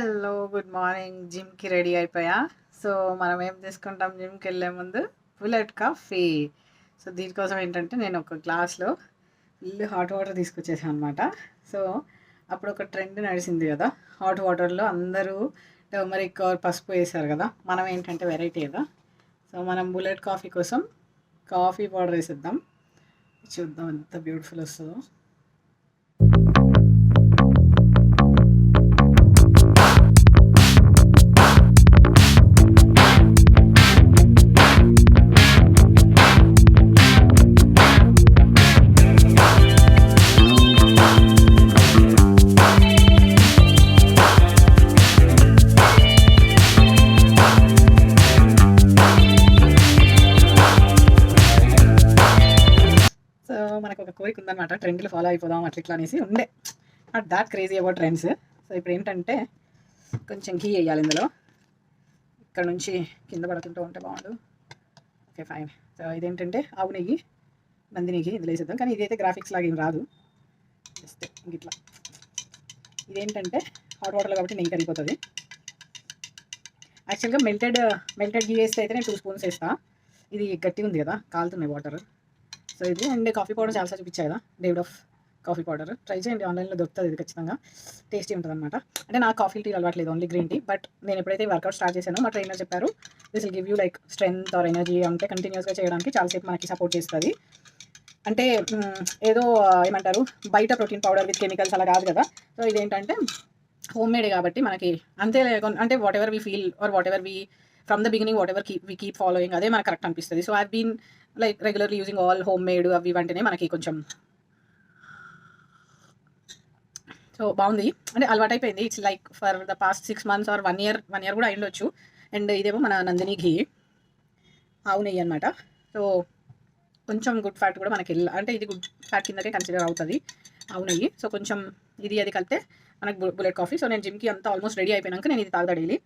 Hello, good morning. జిమ్‌కి ready అయిపోయా. So, మనం ఏం తీసుకుంటాం జిమ్‌కెళ్ళే ముందు? Bullet coffee. సో, దీనికోసం ఏంటంటే నేను ఒక గ్లాస్‌లో ఫుల్ హాట్ వాటర్ తీసుకొచ్చేసాను అనమాట. సో, అప్పుడు ఒక ట్రెండ్ నడిసింది కదా! హాట్ వాటర్‌లో అందరూ టర్మరిక్ ఆర్ పసుపు వేశారు కదా! మనం ఏంటంటే వెరైటీ కదా! సో, మనం బుల్లెట్ కాఫీ కోసం కాఫీ పౌడర్ వేసేద్దాం. చూద్దాం ఎంత బ్యూటిఫుల్ వస్తదో. సో, మనకొక కోరిక ఉందనమాట. ట్రెండ్‌లు ఫాలో అయిపోదాం అట్లా ఇట్లా అనేసి ఉండే. Not thought crazy about trends. So, ఇప్పుడేంటంటే కొంచెం ఘీ ఎయ్యాలి ఇందులో. ఇక్కడ నుంచి కింద పడుకుంటూ ఉంటే బాగుండు. Okay, fine. సో, ఇదేంటంటే ఆవు నెయ్యి, నంది నెయ్యి ఇందులో వేసేద్దాం. కానీ ఇదైతే గ్రాఫిక్స్ లాగా ఏం రాదు. జస్ట్ గిట్లా. ఇదేంటంటే హాట్ వాటర్‌లో కాబట్టి నెయ్యి కరిగిపోతది. యాక్చువల్‌గా మెల్టెడ్ ఘీ వేస్తే అయితే నేను 2 స్పూన్స్ వేస్తా. ఇది గట్టిగా ఉంది కదా! కాలుతున్నాయి వాటర్. సో, ఇది అండ్ కాఫీ పౌడర్ చాలాసార్లు చూపించా కదా! Davidoff coffee powder. Try చేయండి, ఆన్‌లైన్‌లో దొరుకుతది ఇది ఖచ్చితంగా. టేస్టీ ఉంటదనమాట. అంటే నాకు కాఫీ, టీ అలవాట్లేదు. Only green tea. బట్ నేను ఎప్పుడైతే వర్కౌట్ స్టార్ట్ చేశానో మా ట్రైనర్ చెప్పారు, this will give you like strength or energy అంటే కంటిన్యూస్‌గా చేయడానికి చాలా సేపు మనకి సపోర్ట్ చేస్తది. అంటే ఏదో ఏమంటారు, బయట ప్రోటీన్ పౌడర్ విత్ కెమికల్స్ అలా కాదు కదా! సో, ఇదేంటంటే హోమ్ మేడే కాబట్టి మనకి అంతే అంటే whatever we feel or whatever we from the beginning whatever we keep following అదే మనకు కరెక్ట్ అనిపిస్తది. So, I have been like regularly using all home made అవి ఇవి అంటేనే మనకి కొంచెం సో, బావుంది. అంటే అలవాటైపోయింది. It's like for the past 6 months or 1 year కూడా అయ్యుండొచ్చు. అండ్ ఇదేమో మన నందిని ఘీ, ఆవు నెయ్యి అనమాట. సో, కొంచెం గుడ్ ఫ్యాట్ కూడా మనకి అంటే ఇది గుడ్ ఫ్యాట్ కిందకే కన్సిడర్ అవుతది ఆవు నెయ్యి. సో, కొంచెం ఇది అది కలిపితే మనకు బుల్లెట్ కాఫీ. సో, నేను జిమ్‌కి అంతా ఆల్మోస్ట్ రెడీ అయిపోయినాక నేను ఇది తాగుతా daily.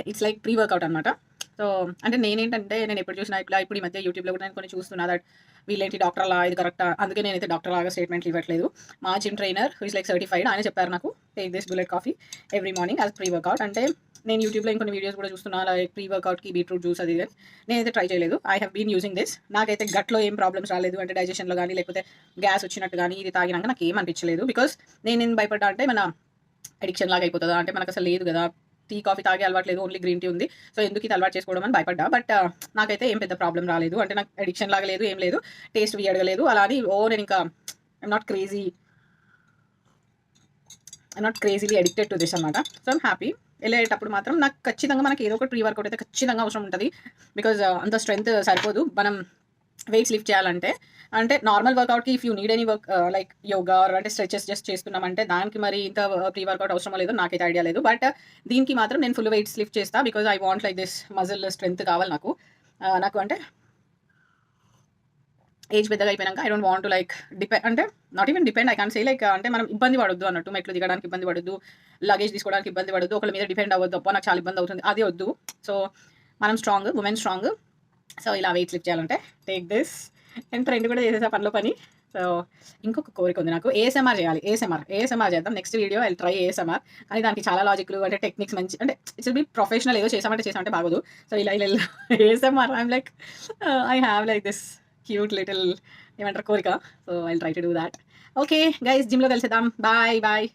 It's like pre workout అనమాట. సో, అంటే నేనేంటంటే నేను ఎప్పుడు చూసినా ఇట్లా ఇప్పుడు ఈ మధ్య యూట్యూబ్‌లో కూడా నేను కొన్ని చూస్తున్నా దట్ వీళ్ళేంటి డాక్టర్‌లా ఇది కరెక్టా? అందుకే నేనైతే డాక్టర్‌లాగా స్టేట్మెంట్లు ఇవ్వట్లేదు. మా gym trainer who is like certified ఆయన చెప్పారు నాకు, take this bullet coffee every morning as pre workout. అంటే నేను యూట్యూబ్‌లో ఇంకొన్ని వీడియోస్ కూడా చూస్తున్నా లైక్ ప్రీ వర్కౌట్‌కి బీట్రూట్ జ్యూస్ అది ఇది అని. నేనైతే ట్రై చేయలేదు. I have been using this. నాకైతే గట్‌లో ఏం ప్రాబ్లమ్స్ రాలేదు. అంటే డైజెషన్‌లో గానీ లేకపోతే గ్యాస్ వచ్చినట్టు గానీ ఇది తాగినాక నాకేం అనిపించలేదు. బికాజ్ నేనేం భయపడ్డా అంటే మన అడిక్షన్ లాగా అయిపోతదా? అంటే మనకసలు లేదు గదా! టీ, కాఫీ తాగే అలవాటు లేదు. ఓన్లీ గ్రీన్ టీ ఉంది. సో, ఎందుకు ఇది అలవాటు చేసుకోవడం అని భయపడ్డా. బట్ నాకైతే ఏం పెద్ద ప్రాబ్లమ్ రాలేదు. అంటే నాకు అడిక్షన్ లాగా లేదు, ఏం లేదు. టేస్ట్ వియర్డ్‌గా లేదు. అలా అని నేనింకా I'm not crazily addicted to this అనమాట. So, I'm happy. ఎళ్ళేటప్పుడు మాత్రం నాకు ఖచ్చితంగా మనకి ఏదో ఒకటి ప్రీ వర్కౌట్ అయితే ఖచ్చితంగా అవసరం ఉంటది. బికాజ్ అంత స్ట్రెంత్ సరిపోదు. మనం వెయిట్స్ లిఫ్ట్ చేయాలంటే. అంటే నార్మల్ వర్కౌట్‌కి if you need any work like yoga అంటే స్ట్రెచెస్ జస్ట్ చేస్తున్నామంటే దానికి మరి ఇంత ప్రీ వర్కౌట్ అవసరమో లేదో నాకైతే ఐడియా లేదు. బట్ దీనికి మాత్రం నేను ఫుల్ వెయిట్స్ లిఫ్ట్ చేస్తా. Because I want like this muscle strength కావాలి నాకు. నాకు అంటే ఏజ్ పెద్దగా అయిపోయినాక I don't want to like అంటే not even depend I can't say like అంటే మనం ఇబ్బంది పడొద్దు అన్నట్టు. మెట్లు దిగడానికి ఇబ్బంది పడొద్దు. లగేజ్ తీసుకోవడానికి ఇబ్బంది పడొద్దు. ఒకళ్ళ మీద డిపెండ్ అవ్వద్దు. అబ్బా! నాకు చాలా ఇబ్బంది అవుతుంది. అది వద్దు. సో, మనం స్ట్రాంగ్, వుమెన్ స్ట్రాంగ్. సో, ఇలా వెయిట్స్ లిఫ్ట్ చేయాలంటే టేక్ దిస్. అండ్ ట్రెండ్ కూడా చేసేసా పనిలో పని. సో, ఇంకొక కోరిక ఉంది నాకు. ఏఎస్ఎంఆర్ చేయాలి. ఏఎస్ఎంఆర్ చేద్దాం. Next video I will try ASMR. కానీ దానికి చాలా లాజిక్‌లు అంటే టెక్నిక్స్ మంచి అంటే ఇట్స్ విల్ బి ప్రొఫెషనల్. ఏదో చేసామంటే బాగోదు. సో, ఇలా ASMR I'm like I have like this cute little ఏమంటారు కోరిక. So, I will try to do thought. Okay guys, జిమ్‌లో కలిసేద్దాం. బాయ్.